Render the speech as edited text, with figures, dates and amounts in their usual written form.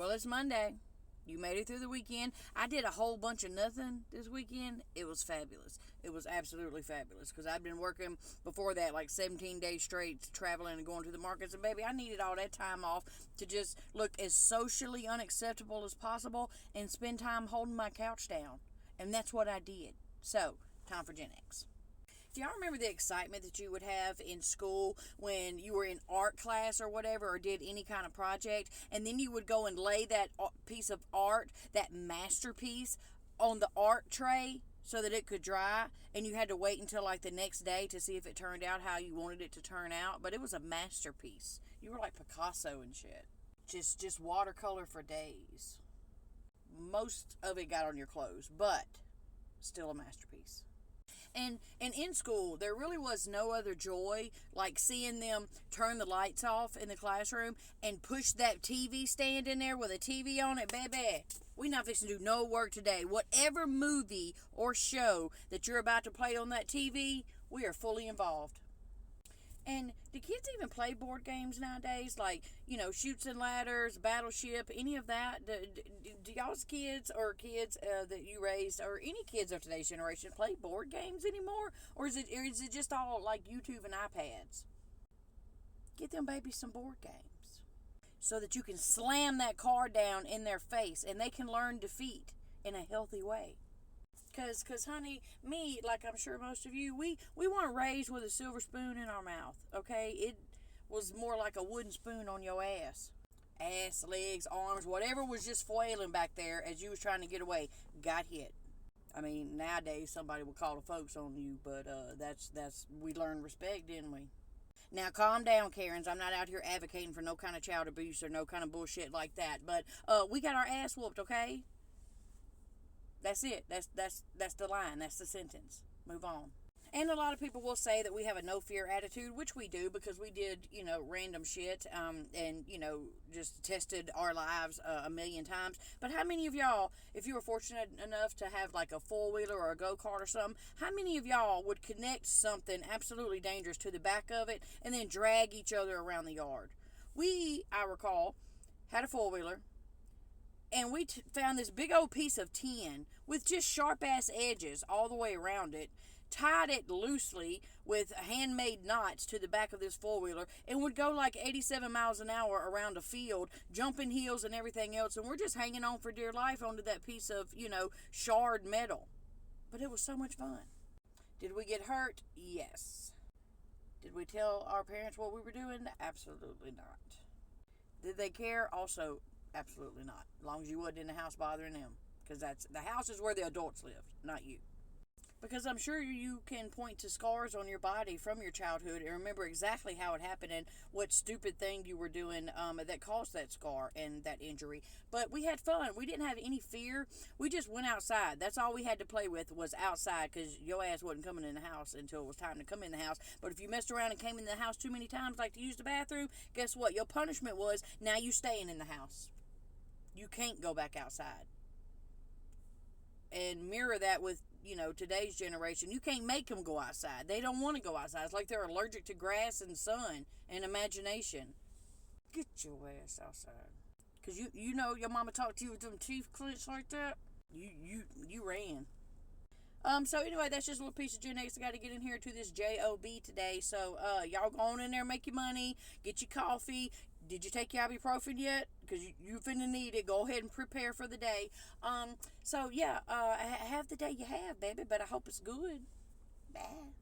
Well, it's Monday. You made it through the weekend. I did a whole bunch of nothing this weekend. It was fabulous. It was absolutely fabulous because I've been working before that like 17 days straight, traveling and going to the markets. And baby, I needed all that time off to just look as socially unacceptable as possible and spend time holding my couch down. And that's what I did. So, time for GenX. Do y'all remember the excitement that you would have in school when you were in art class or whatever, or did any kind of project, and then you would go and lay that piece of art, that masterpiece, on the art tray so that it could dry, and you had to wait until like the next day to see if it turned out how you wanted it to turn out? But it was a masterpiece. You were like Picasso and shit. Just watercolor for days. Most of it got on your clothes, but still a masterpiece. And in school, there really was no other joy like seeing them turn the lights off in the classroom and push that TV stand in there with a TV on it. Baby, we not fixing to do no work today. Whatever movie or show that you're about to play on that TV, we are fully involved. And do kids even play board games nowadays? Like, Chutes and Ladders, Battleship, any of that? Do y'all's kids or kids that you raised, or any kids of today's generation, play board games anymore? Or is it just all like YouTube and iPads? Get them babies some board games so that you can slam that card down in their face and they can learn defeat in a healthy way. Because, honey, me, like I'm sure most of you, we weren't raised with a silver spoon in our mouth, okay? It was more like a wooden spoon on your ass. Ass, legs, arms, whatever was just flailing back there as you was trying to get away, got hit. I mean, nowadays somebody would call the folks on you, but that's we learned respect, didn't we? Now, calm down, Karens. I'm not out here advocating for no kind of child abuse or no kind of bullshit like that, but we got our ass whooped, okay? That's it. That's the line. That's the sentence. Move on. And a lot of people will say that we have a no fear attitude, which we do because we did, random shit, and, just tested our lives a million times. But how many of y'all, if you were fortunate enough to have like a 4-wheeler or a go-kart or something, how many of y'all would connect something absolutely dangerous to the back of it and then drag each other around the yard? We, I recall, had a 4-wheeler. And we found this big old piece of tin with just sharp-ass edges all the way around it, tied it loosely with handmade knots to the back of this 4-wheeler, and would go like 87 miles an hour around a field, jumping hills and everything else, and we're just hanging on for dear life onto that piece of, shard metal. But it was so much fun. Did we get hurt? Yes. Did we tell our parents what we were doing? Absolutely not. Did they care? Also, absolutely not. As long as you wasn't in the house bothering them. Because the house is where the adults live, not you. Because I'm sure you can point to scars on your body from your childhood and remember exactly how it happened and what stupid thing you were doing that caused that scar and that injury. But we had fun. We didn't have any fear. We just went outside. That's all we had to play with was outside because your ass wasn't coming in the house until it was time to come in the house. But if you messed around and came in the house too many times like to use the bathroom, guess what? Your punishment was now you staying in the house. You can't go back outside. And mirror that with, today's generation. You can't make them go outside. They don't want to go outside. It's like they're allergic to grass and sun and imagination. Get your ass outside. Because your mama talked to you with them teeth clenched like that. You ran. So anyway, that's just a little piece of Gen X. I got to get in here to this job today. So y'all go on in there, make your money, get your coffee. Did you take your ibuprofen yet? Because you finna need it. Go ahead and prepare for the day. So yeah, have the day you have, baby. But I hope it's good. Bye.